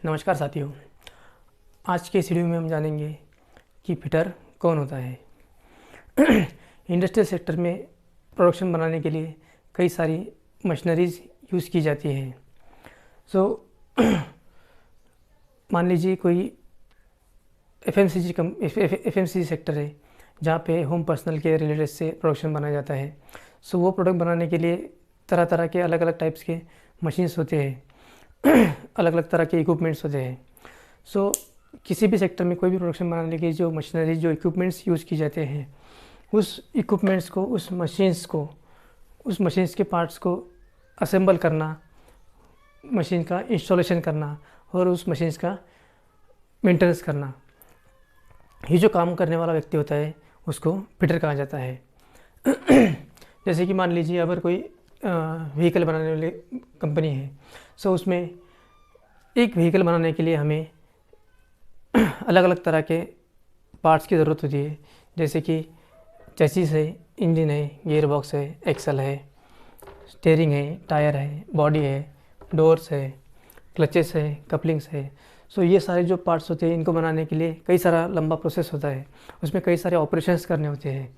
नमस्कार साथियों। आज के इस वीडियो में हम जानेंगे कि फिटर कौन होता है। इंडस्ट्रियल सेक्टर में प्रोडक्शन बनाने के लिए कई सारी मशीनरीज यूज़ की जाती हैं। मान लीजिए कोई एफएमसीजी सेक्टर है जहाँ पे होम पर्सनल केयर रिलेटेड से प्रोडक्शन बनाया जाता है। वो प्रोडक्ट बनाने के लिए तरह तरह के अलग अलग टाइप्स के मशीन्स होते हैं, अलग अलग तरह के इक्विपमेंट्स होते हैं। किसी भी सेक्टर में कोई भी प्रोडक्शन बनाने के जो मशीनरी जो इक्विपमेंट्स यूज़ की जाते हैं, उस इक्विपमेंट्स को उस मशीन्स के पार्ट्स को असेंबल करना, मशीन का इंस्टॉलेशन करना और उस मशीन्स का मेंटेनेंस करना, ये जो काम करने वाला व्यक्ति होता है उसको फिटर कहा जाता है। जैसे कि मान लीजिए अगर कोई व्हीकल बनाने वाली कंपनी है, उसमें एक व्हीकल बनाने के लिए हमें अलग अलग तरह के पार्ट्स की ज़रूरत होती है। जैसे कि चेसिस है, इंजन है, गियर बॉक्स है, एक्सल है, स्टीयरिंग है, टायर है, बॉडी है, डोर्स है, क्लचेस है, कपलिंग्स है। ये सारे जो पार्ट्स होते हैं इनको बनाने के लिए कई सारा लंबा प्रोसेस होता है। उसमें कई सारे ऑपरेशंस करने होते हैं।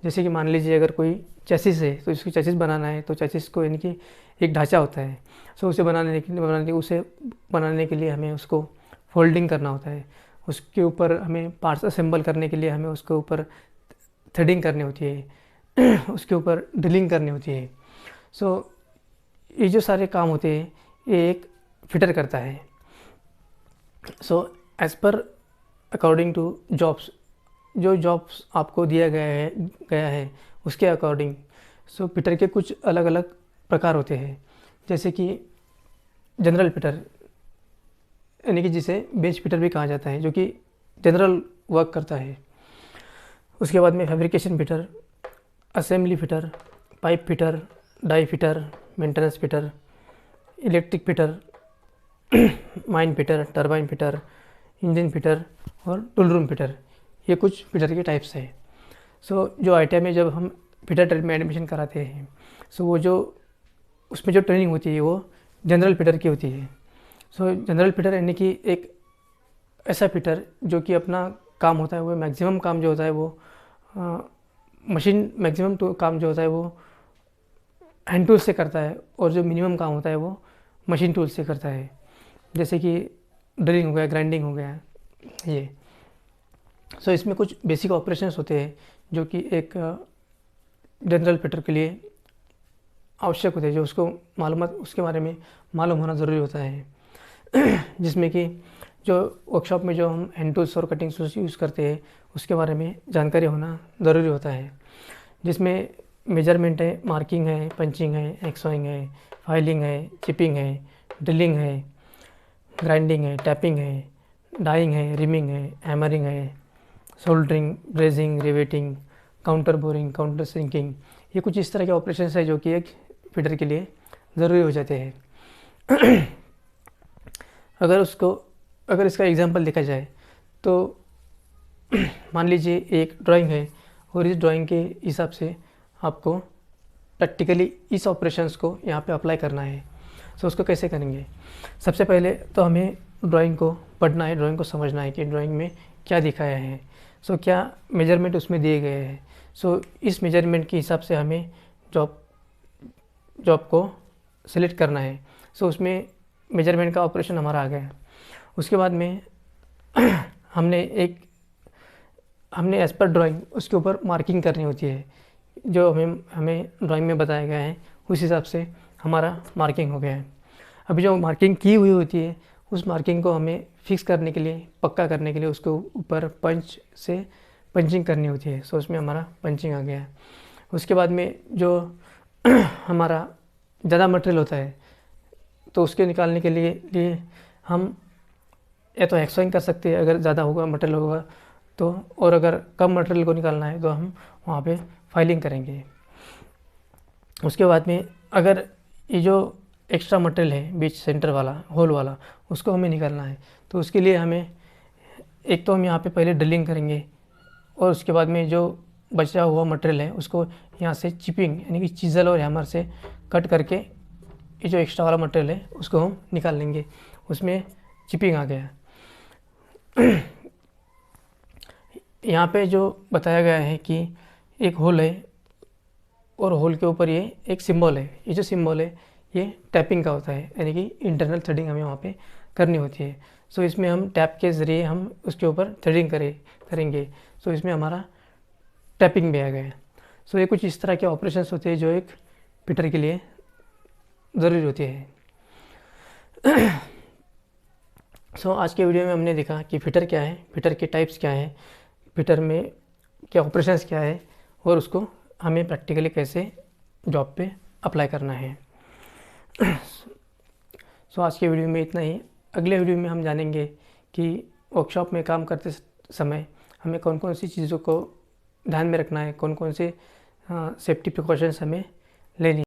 जैसे कि मान लीजिए अगर कोई चेसिस है तो इसकी चेसिस बनाना है, तो चेसिस को यानी कि एक ढांचा होता है। उसे बनाने के लिए हमें उसको फोल्डिंग करना होता है। उसके ऊपर हमें पार्ट्स असेंबल करने के लिए हमें उसके ऊपर थ्रेडिंग करनी होती है, उसके ऊपर ड्रिलिंग करनी होती है। ये जो सारे काम होते हैं ये एक फिटर करता है। एज पर अकॉर्डिंग टू जॉब्स, जो जॉब्स आपको दिया गया है उसके अकॉर्डिंग फिटर के कुछ अलग अलग प्रकार होते हैं। जैसे कि जनरल फिटर यानी कि जिसे बेंच फिटर भी कहा जाता है, जो कि जनरल वर्क करता है। उसके बाद में fabrication fitter, assembly fitter, pipe fitter, die fitter, maintenance fitter, electric fitter, mine fitter, turbine fitter, engine fitter और टूल रूम फिटर, ये कुछ फिटर के टाइप्स हैं। जो आईटीआई में जब हम फिटर ट्रेड में एडमिशन कराते हैं, वो जो उसमें जो ट्रेनिंग होती है वो जनरल फिटर की होती है। जनरल फिटर यानी कि एक ऐसा फिटर जो कि अपना काम होता है वो मैक्सिमम काम जो होता है वो काम जो होता है वो हैंड टूल से करता है, और जो मिनिमम काम होता है वो मशीन टूल से करता है। जैसे कि ड्रिलिंग हो गया, ग्राइंडिंग हो गया, ये। इसमें कुछ बेसिक ऑपरेशंस होते हैं जो कि एक जनरल फिटर के लिए आवश्यक होते हैं, जो उसके बारे में मालूम होना ज़रूरी होता है। जिसमें कि जो वर्कशॉप में जो हम हैंड टूल्स और कटिंग टूल्स यूज़ करते हैं उसके बारे में जानकारी होना ज़रूरी होता है। जिसमें मेजरमेंट है, मार्किंग है, पंचिंग है, एक्सॉइंग है, फाइलिंग है, चिपिंग है, ड्रिलिंग है, ग्राइंडिंग है, टैपिंग है, डाइंग है, रिमिंग है, हैमरिंग है, soldering, brazing, riveting, counterboring, countersinking, ये कुछ इस तरह के ऑपरेशंस है जो कि एक फिटर के लिए ज़रूरी हो जाते हैं। अगर इसका एग्जांपल देखा जाए तो मान लीजिए एक ड्राइंग है और इस ड्राइंग के हिसाब से आपको प्रैक्टिकली इस ऑपरेशंस को यहाँ पे अप्लाई करना है। उसको कैसे करेंगे? सबसे पहले तो हमें ड्राइंग को पढ़ना है, ड्राइंग को समझना है कि ड्राइंग में क्या दिखाया है, क्या मेजरमेंट उसमें दिए गए हैं। इस मेजरमेंट के हिसाब से हमें जॉब को सिलेक्ट करना है। उसमें मेजरमेंट का ऑपरेशन हमारा आ गया। उसके बाद में हमने एज पर ड्राइंग उसके ऊपर मार्किंग करनी होती है। जो हमें ड्राइंग में बताया गया है उस हिसाब से हमारा मार्किंग हो गया है। अभी जो मार्किंग की हुई होती है उस मार्किंग को हमें फिक्स करने के लिए, पक्का करने के लिए उसको ऊपर पंच से पंचिंग करनी होती है। उसमें हमारा पंचिंग आ गया है। उसके बाद में जो हमारा ज़्यादा मटेरियल होता है तो उसके निकालने के लिए हम या तो एक्सॉइंग कर सकते हैं अगर ज़्यादा होगा मटेरियल होगा तो, और अगर कम मटेरियल को निकालना है तो हम वहाँ पे फाइलिंग करेंगे। उसके बाद में अगर ये जो एक्स्ट्रा मटेरियल है बीच सेंटर वाला, होल वाला, उसको हमें निकालना है तो उसके लिए हमें एक तो हम यहाँ पे पहले ड्रिलिंग करेंगे और उसके बाद में जो बचा हुआ मटेरियल है उसको यहाँ से चिपिंग यानी कि चीज़ल और हैमर से कट करके ये जो एक्स्ट्रा वाला मटेरियल है उसको हम निकाल लेंगे। उसमें चिपिंग आ गया। यहाँ पे जो बताया गया है कि एक होल है और होल के ऊपर ये एक सिंबल है। ये जो सिंबल है ये टैपिंग का होता है, यानी कि इंटरनल थ्रेडिंग हमें वहाँ पे करनी होती है। सो इसमें हम टैप के ज़रिए हम उसके ऊपर थ्रेडिंग करेंगे। सो इसमें हमारा टैपिंग भी आ गया है। सो ये कुछ इस तरह के ऑपरेशंस होते हैं जो एक फिटर के लिए ज़रूरी होती है। सो आज के वीडियो में हमने देखा कि फिटर क्या है, फिटर के टाइप्स क्या हैं, फिटर में क्या ऑपरेशंस क्या है और उसको हमें प्रैक्टिकली कैसे जॉब पे अप्लाई करना है। सो आज के वीडियो में इतना ही। अगले वीडियो में हम जानेंगे कि वर्कशॉप में काम करते समय हमें कौन कौन सी चीज़ों को ध्यान में रखना है, कौन कौन से सेफ्टी प्रिकॉशंस हमें लेनी